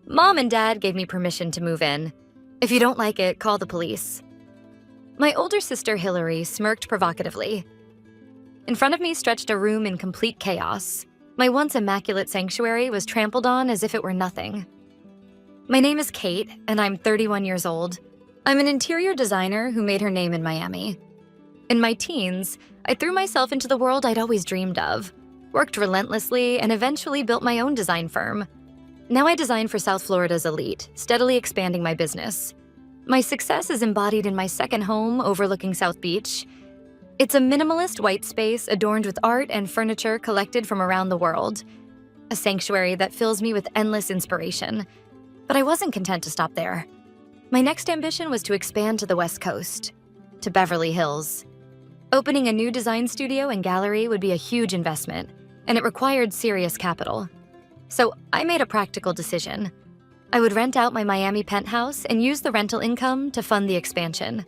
Mom and Dad gave me permission to move in. If you don't like it, call the police. My older sister Hillary smirked provocatively. In front of me stretched a room in complete chaos. My once immaculate sanctuary was trampled on as if it were nothing. My name is Kate, and I'm 31 years old. I'm an interior designer who made her name in Miami. In my teens, I threw myself into the world I'd always dreamed of, worked relentlessly, and eventually built my own design firm. Now I design for South Florida's elite, steadily expanding my business. My success is embodied in my second home overlooking South Beach. It's a minimalist white space adorned with art and furniture collected from around the world. A sanctuary that fills me with endless inspiration. But I wasn't content to stop there. My next ambition was to expand to the West Coast, to Beverly Hills. Opening a new design studio and gallery would be a huge investment, and it required serious capital. So I made a practical decision. I would rent out my Miami penthouse and use the rental income to fund the expansion.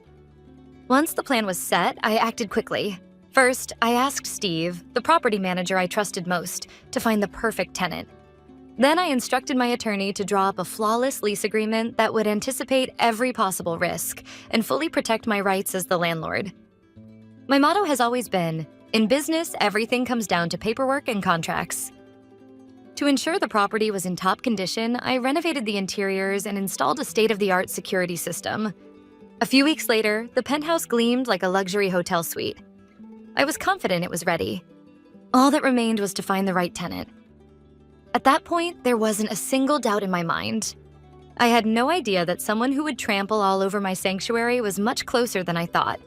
Once the plan was set, I acted quickly. First, I asked Steve, the property manager I trusted most, to find the perfect tenant. Then I instructed my attorney to draw up a flawless lease agreement that would anticipate every possible risk and fully protect my rights as the landlord. My motto has always been, in business, everything comes down to paperwork and contracts. To ensure the property was in top condition, I renovated the interiors and installed a state-of-the-art security system. A few weeks later, the penthouse gleamed like a luxury hotel suite. I was confident it was ready. All that remained was to find the right tenant. At that point, there wasn't a single doubt in my mind. I had no idea that someone who would trample all over my sanctuary was much closer than I thought.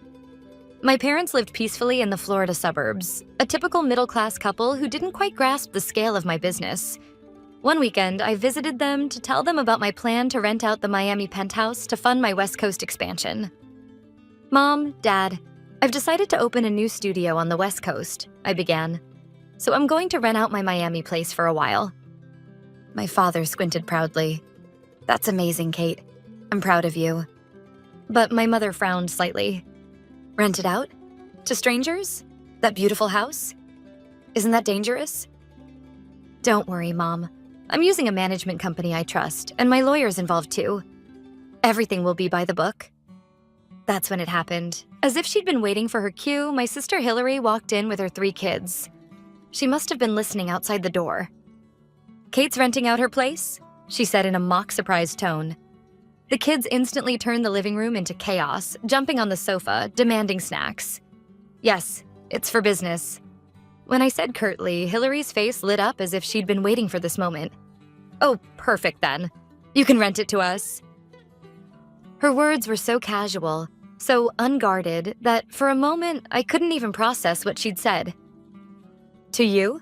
My parents lived peacefully in the Florida suburbs, a typical middle-class couple who didn't quite grasp the scale of my business. One weekend, I visited them to tell them about my plan to rent out the Miami penthouse to fund my West Coast expansion. Mom, Dad, I've decided to open a new studio on the West Coast, I began. So I'm going to rent out my Miami place for a while. My father squinted proudly. That's amazing, Kate. I'm proud of you. But my mother frowned slightly. Rent it out? To strangers? That beautiful house? Isn't that dangerous? Don't worry, Mom. I'm using a management company I trust, and my lawyer's involved too. Everything will be by the book. That's when it happened. As if she'd been waiting for her cue, my sister Hillary walked in with her 3 kids. She must have been listening outside the door. Kate's renting out her place? She said in a mock-surprised tone. The kids instantly turned the living room into chaos, jumping on the sofa, demanding snacks. Yes, it's for business. When I said curtly, Hillary's face lit up as if she'd been waiting for this moment. Oh, perfect then. You can rent it to us. Her words were so casual, so unguarded, that for a moment I couldn't even process what she'd said. To you?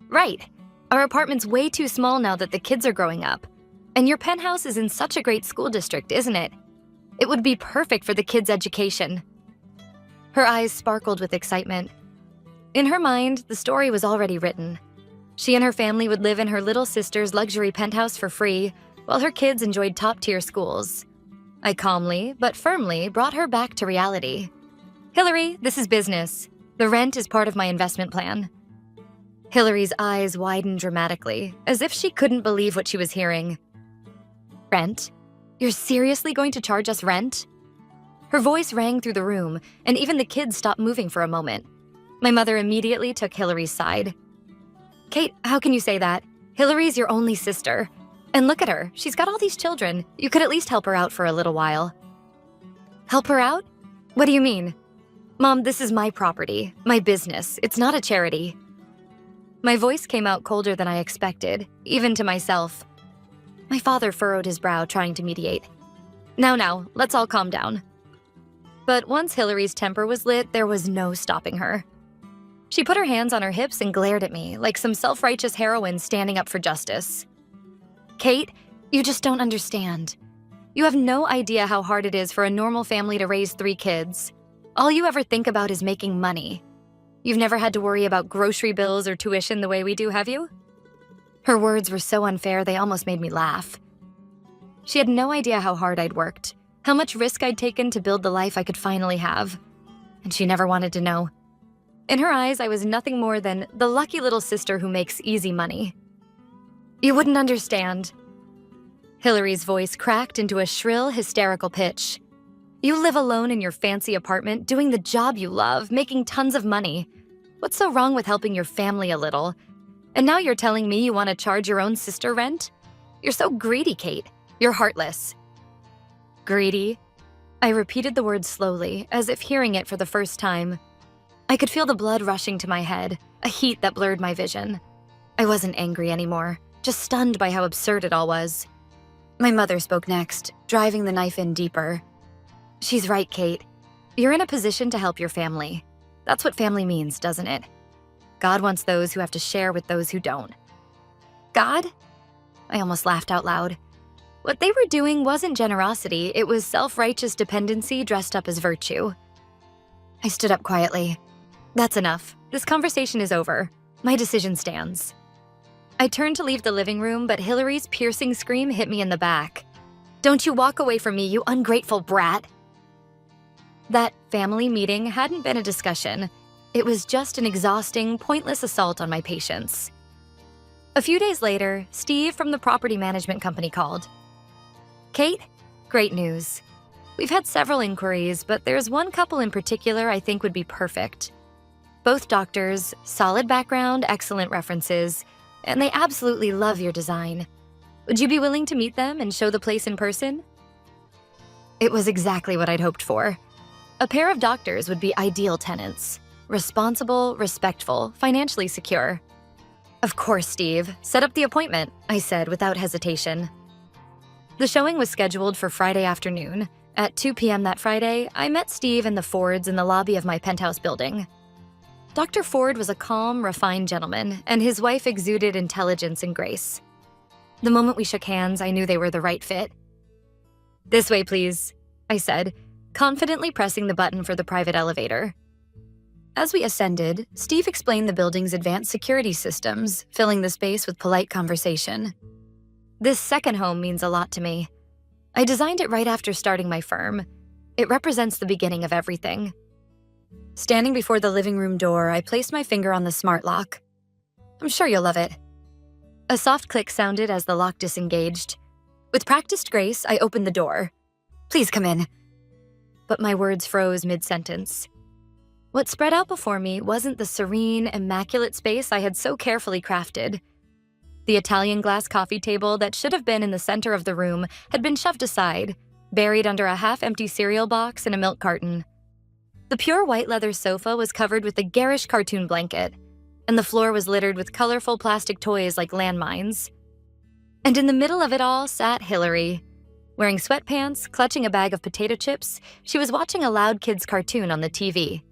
Right. Our apartment's way too small now that the kids are growing up. And your penthouse is in such a great school district, isn't it? It would be perfect for the kids' education. Her eyes sparkled with excitement. In her mind, the story was already written. She and her family would live in her little sister's luxury penthouse for free, while her kids enjoyed top-tier schools. I calmly, but firmly, brought her back to reality. Hillary, this is business. The rent is part of my investment plan. Hillary's eyes widened dramatically, as if she couldn't believe what she was hearing. Rent? You're seriously going to charge us rent? Her voice rang through the room, and even the kids stopped moving for a moment. My mother immediately took Hillary's side. Kate, how can you say that? Hillary's your only sister. And look at her, she's got all these children. You could at least help her out for a little while. Help her out? What do you mean? Mom, this is my property, my business. It's not a charity. My voice came out colder than I expected, even to myself. My father furrowed his brow, trying to mediate. Now, let's all calm down. But once Hillary's temper was lit, there was no stopping her. She put her hands on her hips and glared at me like some self-righteous heroine standing up for justice. Kate, you just don't understand. You have no idea how hard it is for a normal family to raise 3 kids. All you ever think about is making money. You've never had to worry about grocery bills or tuition the way we do, have you? Her words were so unfair they almost made me laugh. She had no idea how hard I'd worked, how much risk I'd taken to build the life I could finally have. And she never wanted to know. In her eyes, I was nothing more than the lucky little sister who makes easy money. You wouldn't understand. Hillary's voice cracked into a shrill, hysterical pitch. You live alone in your fancy apartment, doing the job you love, making tons of money. What's so wrong with helping your family a little? And now you're telling me you want to charge your own sister rent? You're so greedy, Kate. You're heartless. Greedy? I repeated the word slowly, as if hearing it for the first time. I could feel the blood rushing to my head, a heat that blurred my vision. I wasn't angry anymore, just stunned by how absurd it all was. My mother spoke next, driving the knife in deeper. She's right, Kate. You're in a position to help your family. That's what family means, doesn't it? God wants those who have to share with those who don't. God? I almost laughed out loud. What they were doing wasn't generosity, it was self-righteous dependency dressed up as virtue. I stood up quietly. That's enough. This conversation is over. My decision stands. I turned to leave the living room, but Hillary's piercing scream hit me in the back. Don't you walk away from me, you ungrateful brat! That family meeting hadn't been a discussion. It was just an exhausting, pointless assault on my patience. A few days later, Steve from the property management company called. Kate, great news. We've had several inquiries, but there's one couple in particular I think would be perfect. Both doctors, solid background, excellent references, and they absolutely love your design. Would you be willing to meet them and show the place in person? It was exactly what I'd hoped for. A pair of doctors would be ideal tenants. Responsible, respectful, financially secure. Of course, Steve. Set up the appointment, I said without hesitation. The showing was scheduled for Friday afternoon. At 2 p.m. that Friday, I met Steve and the Fords in the lobby of my penthouse building. Dr. Ford was a calm, refined gentleman, and his wife exuded intelligence and grace. The moment we shook hands, I knew they were the right fit. This way, please, I said, confidently pressing the button for the private elevator. As we ascended, Steve explained the building's advanced security systems, filling the space with polite conversation. This second home means a lot to me. I designed it right after starting my firm. It represents the beginning of everything. Standing before the living room door, I placed my finger on the smart lock. I'm sure you'll love it. A soft click sounded as the lock disengaged. With practiced grace, I opened the door. Please come in. But my words froze mid-sentence. What spread out before me wasn't the serene, immaculate space I had so carefully crafted. The Italian glass coffee table that should have been in the center of the room had been shoved aside, buried under a half-empty cereal box and a milk carton. The pure white leather sofa was covered with a garish cartoon blanket, and the floor was littered with colorful plastic toys like landmines. And in the middle of it all sat Hillary. Wearing sweatpants, clutching a bag of potato chips, she was watching a Loud Kids cartoon on the TV.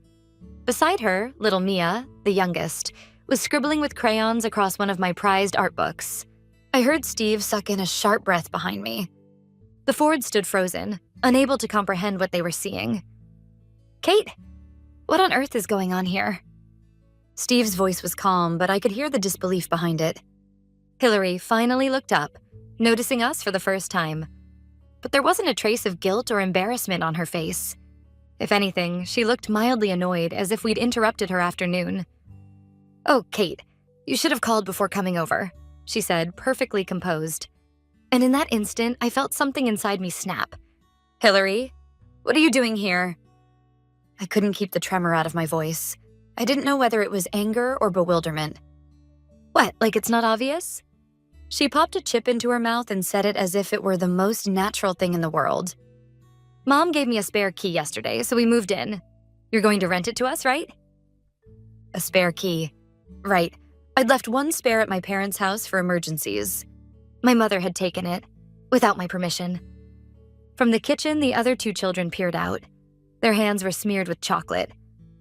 Beside her, little Mia, the youngest, was scribbling with crayons across one of my prized art books. I heard Steve suck in a sharp breath behind me. The Fords stood frozen, unable to comprehend what they were seeing. Kate, what on earth is going on here? Steve's voice was calm, but I could hear the disbelief behind it. Hillary finally looked up, noticing us for the first time. But there wasn't a trace of guilt or embarrassment on her face. If anything, she looked mildly annoyed, as if we'd interrupted her afternoon. Oh, Kate, you should have called before coming over, she said, perfectly composed. And in that instant, I felt something inside me snap. Hillary, what are you doing here? I couldn't keep the tremor out of my voice. I didn't know whether it was anger or bewilderment. What, like it's not obvious? She popped a chip into her mouth and said it as if it were the most natural thing in the world. Mom gave me a spare key yesterday, so we moved in. You're going to rent it to us, right? A spare key. Right. I'd left one spare at my parents' house for emergencies. My mother had taken it, without my permission. From the kitchen, the other two children peered out. Their hands were smeared with chocolate.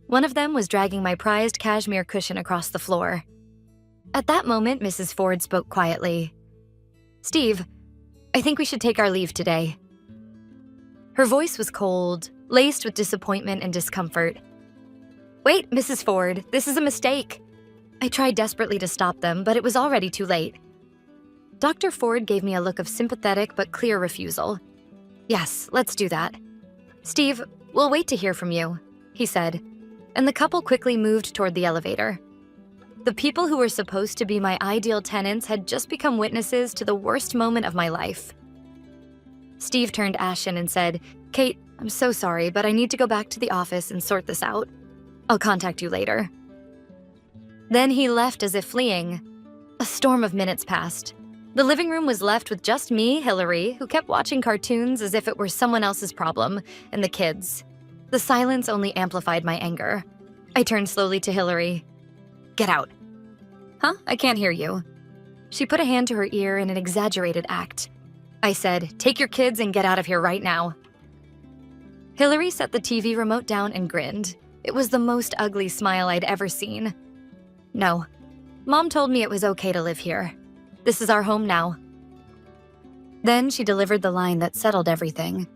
One of them was dragging my prized cashmere cushion across the floor. At that moment, Mrs. Ford spoke quietly. Steve, I think we should take our leave today. Her voice was cold, laced with disappointment and discomfort. Wait, Mrs. Ford, this is a mistake. I tried desperately to stop them, but it was already too late. Dr. Ford gave me a look of sympathetic but clear refusal. Yes, let's do that. Steve, we'll wait to hear from you, he said, and the couple quickly moved toward the elevator. The people who were supposed to be my ideal tenants had just become witnesses to the worst moment of my life. Steve turned ashen and said, "Kate, I'm so sorry, but I need to go back to the office and sort this out. I'll contact you later." Then he left as if fleeing. A storm of minutes passed. The living room was left with just me, Hillary, who kept watching cartoons as if it were someone else's problem, and the kids. The silence only amplified my anger. I turned slowly to Hillary. "Get out." "Huh? I can't hear you." She put a hand to her ear in an exaggerated act. I said, "Take your kids and get out of here right now." Hillary set the TV remote down and grinned. It was the most ugly smile I'd ever seen. "No. Mom told me it was okay to live here. This is our home now." Then she delivered the line that settled everything.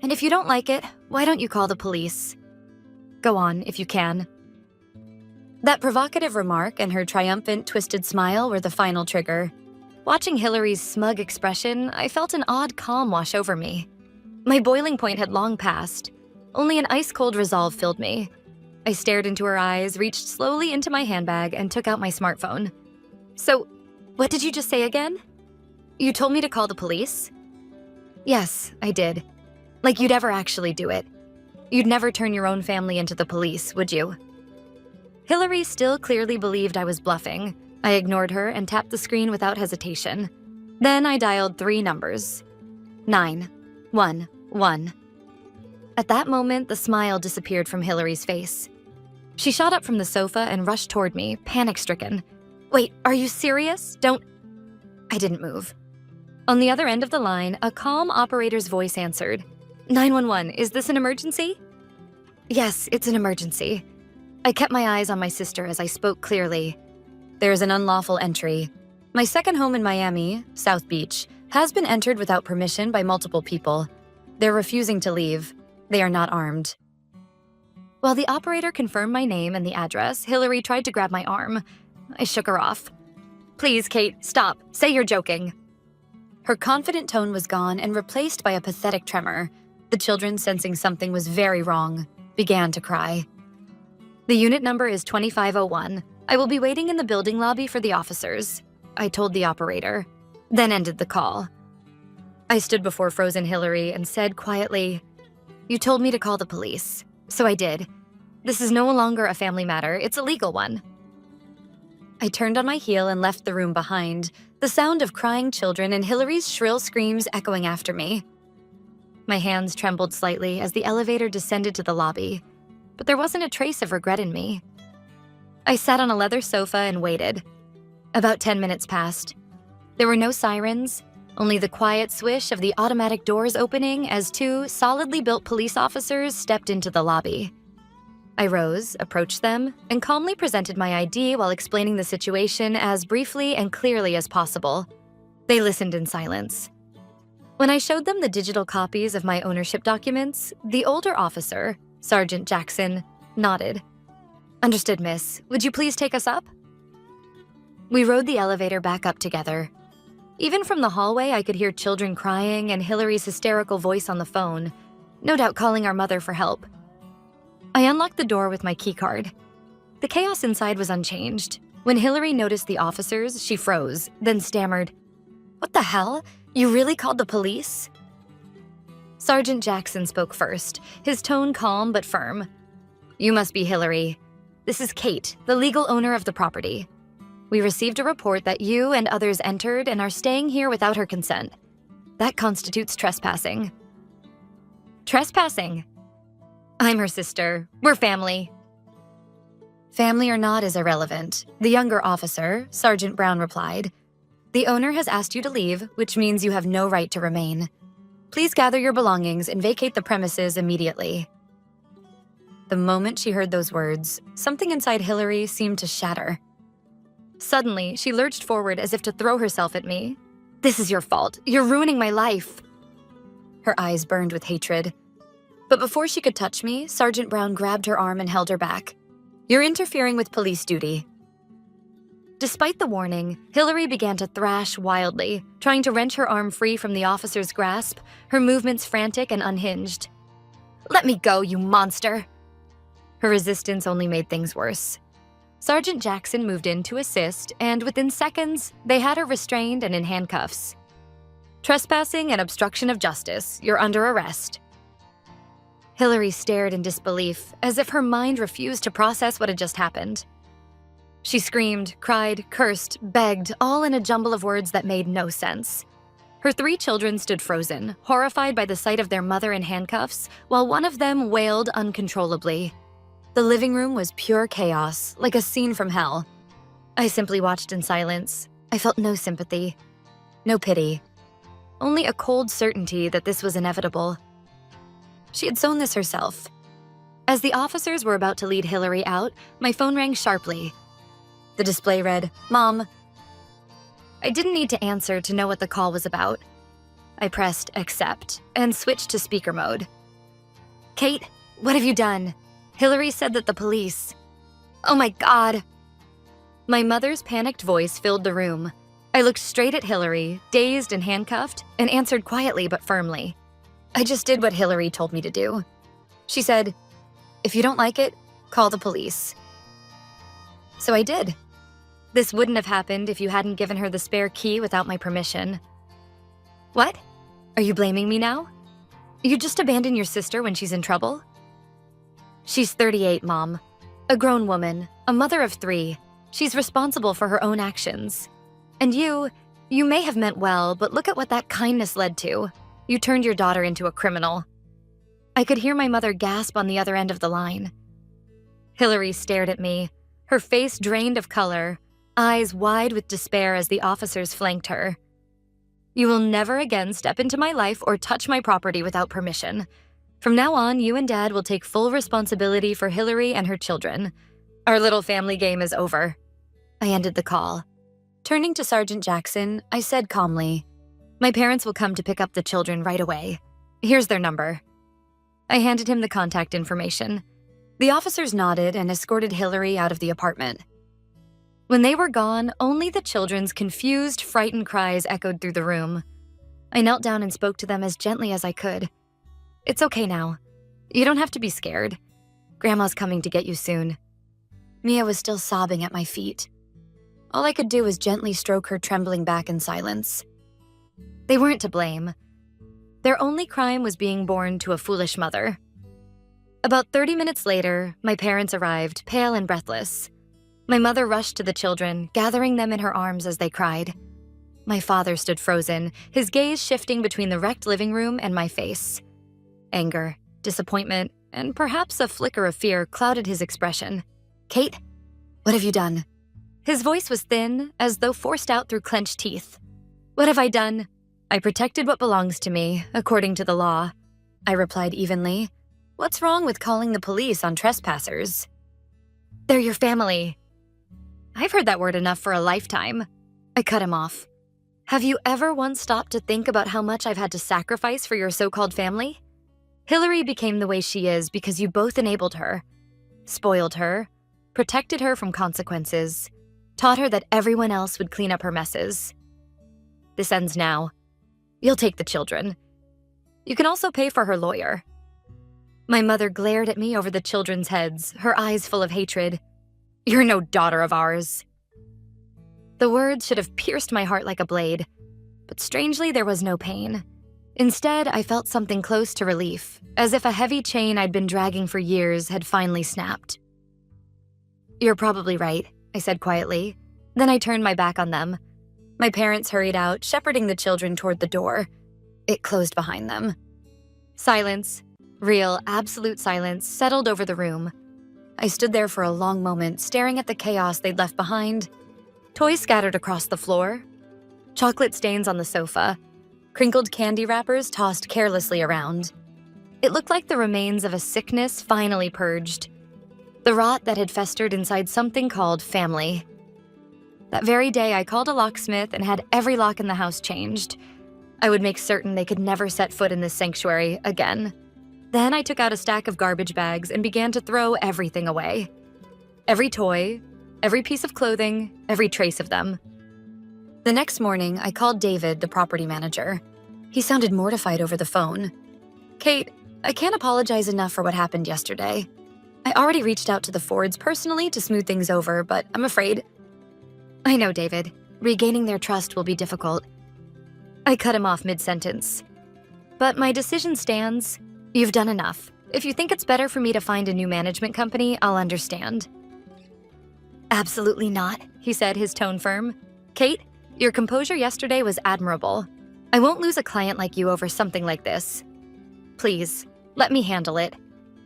"And if you don't like it, why don't you call the police? Go on, if you can." That provocative remark and her triumphant, twisted smile were the final trigger. Watching Hillary's smug expression, I felt an odd calm wash over me. My boiling point had long passed. Only an ice-cold resolve filled me. I stared into her eyes, reached slowly into my handbag, and took out my smartphone. "So, what did you just say again? You told me to call the police?" "Yes, I did. Like you'd ever actually do it. You'd never turn your own family into the police, would you?" Hillary still clearly believed I was bluffing. I ignored her and tapped the screen without hesitation. Then I dialed 3 numbers. 911. At that moment, the smile disappeared from Hillary's face. She shot up from the sofa and rushed toward me, panic-stricken. "Wait, are you serious? Don't..." I didn't move. On the other end of the line, a calm operator's voice answered. 911, is this an emergency?" "Yes, it's an emergency." I kept my eyes on my sister as I spoke clearly. "There is an unlawful entry. My second home in Miami, South Beach, has been entered without permission by multiple people. They're refusing to leave. They are not armed." While the operator confirmed my name and the address, Hillary tried to grab my arm. I shook her off. "Please, Kate, stop. Say you're joking." Her confident tone was gone and replaced by a pathetic tremor. The children, sensing something was very wrong, began to cry. "The unit number is 2501. I will be waiting in the building lobby for the officers," I told the operator, then ended the call. I stood before frozen Hillary and said quietly, "You told me to call the police, so I did. This is no longer a family matter, it's a legal one." I turned on my heel and left the room behind, the sound of crying children and Hillary's shrill screams echoing after me. My hands trembled slightly as the elevator descended to the lobby, but there wasn't a trace of regret in me. I sat on a leather sofa and waited. About 10 minutes passed. There were no sirens, only the quiet swish of the automatic doors opening as 2 solidly built police officers stepped into the lobby. I rose, approached them, and calmly presented my ID while explaining the situation as briefly and clearly as possible. They listened in silence. When I showed them the digital copies of my ownership documents, the older officer, Sergeant Jackson, nodded. "Understood, miss. Would you please take us up?" We rode the elevator back up together. Even from the hallway, I could hear children crying and Hillary's hysterical voice on the phone, no doubt calling our mother for help. I unlocked the door with my keycard. The chaos inside was unchanged. When Hillary noticed the officers, she froze, then stammered, "What the hell? You really called the police?" Sergeant Jackson spoke first, his tone calm but firm. "You must be Hillary. This is Kate, the legal owner of the property. We received a report that you and others entered and are staying here without her consent. That constitutes trespassing." "Trespassing? I'm her sister. We're family." "Family or not is irrelevant," the younger officer, Sergeant Brown, replied. "The owner has asked you to leave, which means you have no right to remain. Please gather your belongings and vacate the premises immediately." The moment she heard those words, something inside Hillary seemed to shatter. Suddenly, she lurched forward as if to throw herself at me. "This is your fault. You're ruining my life." Her eyes burned with hatred. But before she could touch me, Sergeant Brown grabbed her arm and held her back. "You're interfering with police duty." Despite the warning, Hillary began to thrash wildly, trying to wrench her arm free from the officer's grasp, her movements frantic and unhinged. "Let me go, you monster!" Her resistance only made things worse. Sergeant Jackson moved in to assist, and within seconds, they had her restrained and in handcuffs. Trespassing and obstruction of justice. You're under arrest. Hillary stared in disbelief, as if her mind refused to process what had just happened. She screamed, cried, cursed, begged, all in a jumble of words that made no sense. Her 3 children stood frozen, horrified by the sight of their mother in handcuffs, while one of them wailed uncontrollably. The living room was pure chaos, like a scene from hell. I simply watched in silence. I felt no sympathy, no pity, only a cold certainty that this was inevitable. She had sown this herself. As the officers were about to lead Hillary out, my phone rang sharply. The display read, "Mom." I didn't need to answer to know what the call was about. I pressed accept and switched to speaker mode. "Kate, what have you done? Hillary said that the police..." "Oh my God." My mother's panicked voice filled the room. I looked straight at Hillary, dazed and handcuffed, and answered quietly but firmly. "I just did what Hillary told me to do." She said, "If you don't like it, call the police." So I did. This wouldn't have happened if you hadn't given her the spare key without my permission. "What? Are you blaming me now? You just abandon your sister when she's in trouble?" "She's 38, Mom. A grown woman, a mother of 3. She's responsible for her own actions. And you may have meant well, but look at what that kindness led to. You turned your daughter into a criminal." I could hear my mother gasp on the other end of the line. Hillary stared at me, her face drained of color, eyes wide with despair as the officers flanked her. "You will never again step into my life or touch my property without permission. From now on, you and Dad will take full responsibility for Hillary and her children. Our little family game is over." I ended the call. Turning to Sergeant Jackson, I said calmly, "My parents will come to pick up the children right away. Here's their number." I handed him the contact information. The officers nodded and escorted Hillary out of the apartment. When they were gone, only the children's confused, frightened cries echoed through the room. I knelt down and spoke to them as gently as I could. "It's okay now. You don't have to be scared. Grandma's coming to get you soon." Mia was still sobbing at my feet. All I could do was gently stroke her trembling back in silence. They weren't to blame. Their only crime was being born to a foolish mother. About 30 minutes later, my parents arrived, pale and breathless. My mother rushed to the children, gathering them in her arms as they cried. My father stood frozen, his gaze shifting between the wrecked living room and my face. Anger, disappointment, and perhaps a flicker of fear clouded his expression. "Kate, what have you done?" His voice was thin, as though forced out through clenched teeth. "What have I done? I protected what belongs to me, according to the law," I replied evenly. "What's wrong with calling the police on trespassers?" "They're your family." "I've heard that word enough for a lifetime." I cut him off. "Have you ever once stopped to think about how much I've had to sacrifice for your so-called family? Hillary became the way she is because you both enabled her, spoiled her, protected her from consequences, taught her that everyone else would clean up her messes. This ends now. You'll take the children. You can also pay for her lawyer." My mother glared at me over the children's heads, her eyes full of hatred. "You're no daughter of ours." The words should have pierced my heart like a blade, but strangely there was no pain. Instead, I felt something close to relief, as if a heavy chain I'd been dragging for years had finally snapped. "You're probably right," I said quietly. Then I turned my back on them. My parents hurried out, shepherding the children toward the door. It closed behind them. Silence, real, absolute silence, settled over the room. I stood there for a long moment, staring at the chaos they'd left behind. Toys scattered across the floor, chocolate stains on the sofa, crinkled candy wrappers tossed carelessly around. It looked like the remains of a sickness finally purged. The rot that had festered inside something called family. That very day, I called a locksmith and had every lock in the house changed. I would make certain they could never set foot in this sanctuary again. Then I took out a stack of garbage bags and began to throw everything away. Every toy, every piece of clothing, every trace of them. The next morning, I called David, the property manager. He sounded mortified over the phone. "Kate, I can't apologize enough for what happened yesterday. I already reached out to the Fords personally to smooth things over, but I'm afraid..." "I know, David. Regaining their trust will be difficult. I cut him off mid-sentence. But my decision stands. You've done enough. If you think it's better for me to find a new management company, I'll understand. Absolutely not, he said, his tone firm. Kate, your composure yesterday was admirable. I won't lose a client like you over something like this. Please, let me handle it.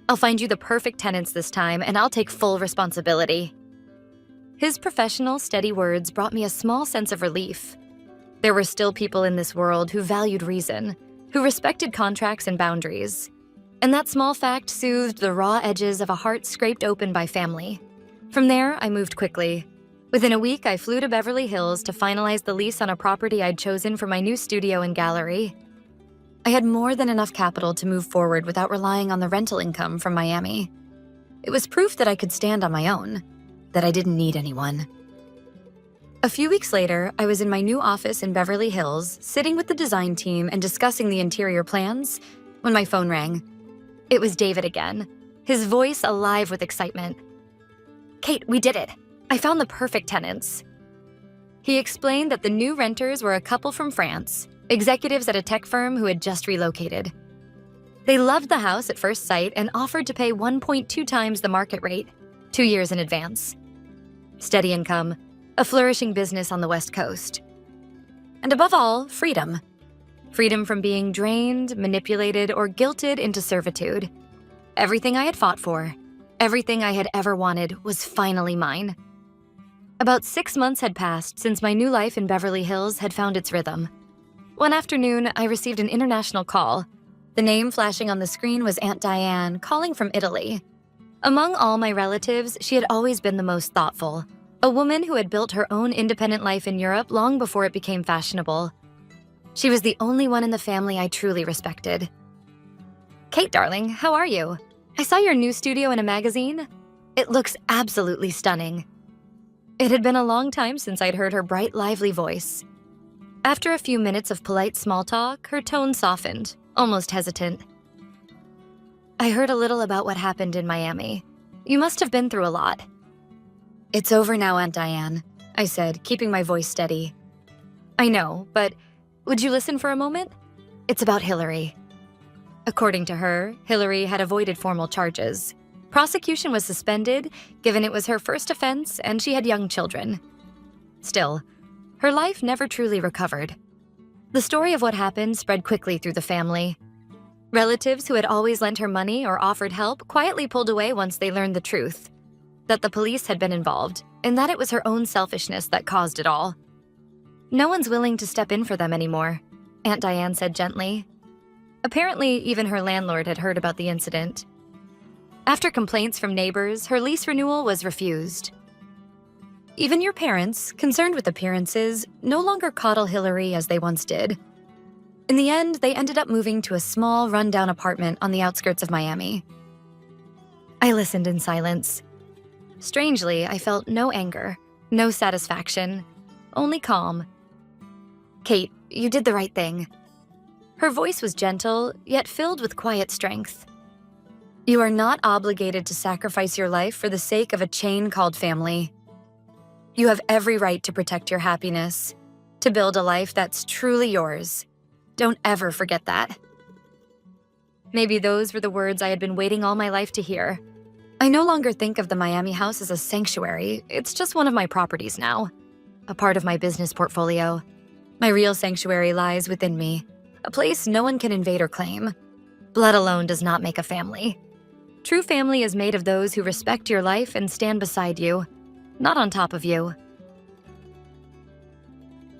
I'll find you the perfect tenants this time, and I'll take full responsibility. His professional, steady words brought me a small sense of relief. There were still people in this world who valued reason, who respected contracts and boundaries. And that small fact soothed the raw edges of a heart scraped open by family. From there, I moved quickly. Within a week, I flew to Beverly Hills to finalize the lease on a property I'd chosen for my new studio and gallery. I had more than enough capital to move forward without relying on the rental income from Miami. It was proof that I could stand on my own, that I didn't need anyone. A few weeks later, I was in my new office in Beverly Hills, sitting with the design team and discussing the interior plans, when my phone rang. It was David again, his voice alive with excitement. Kate, we did it. I found the perfect tenants. He explained that the new renters were a couple from France, executives at a tech firm who had just relocated. They loved the house at first sight and offered to pay 1.2 times the market rate, 2 years in advance. Steady income, a flourishing business on the West Coast. And above all, freedom. Freedom from being drained, manipulated, or guilted into servitude. Everything I had fought for, everything I had ever wanted was finally mine. About 6 months had passed since my new life in Beverly Hills had found its rhythm. One afternoon, I received an international call. The name flashing on the screen was Aunt Diane, calling from Italy. Among all my relatives, she had always been the most thoughtful, a woman who had built her own independent life in Europe long before it became fashionable. She was the only one in the family I truly respected. Kate, darling, how are you? I saw your new studio in a magazine. It looks absolutely stunning. It had been a long time since I'd heard her bright, lively voice. After a few minutes of polite small talk, her tone softened, almost hesitant. I heard a little about what happened in Miami. You must have been through a lot. It's over now, Aunt Diane, I said, keeping my voice steady. I know, but would you listen for a moment? It's about Hillary. According to her, Hillary had avoided formal charges. Prosecution was suspended, given it was her first offense and she had young children. Still, her life never truly recovered. The story of what happened spread quickly through the family. Relatives who had always lent her money or offered help quietly pulled away once they learned the truth, that the police had been involved and that it was her own selfishness that caused it all. No one's willing to step in for them anymore, Aunt Diane said gently. Apparently, even her landlord had heard about the incident. After complaints from neighbors, her lease renewal was refused. Even your parents, concerned with appearances, no longer coddle Hillary as they once did. In the end, they ended up moving to a small, run-down apartment on the outskirts of Miami. I listened in silence. Strangely, I felt no anger, no satisfaction, only calm. Kate, you did the right thing. Her voice was gentle, yet filled with quiet strength. You are not obligated to sacrifice your life for the sake of a chain called family. You have every right to protect your happiness, to build a life that's truly yours. Don't ever forget that. Maybe those were the words I had been waiting all my life to hear. I no longer think of the Miami house as a sanctuary. It's just one of my properties now, a part of my business portfolio. My real sanctuary lies within me, a place no one can invade or claim. Blood alone does not make a family. True family is made of those who respect your life and stand beside you, not on top of you.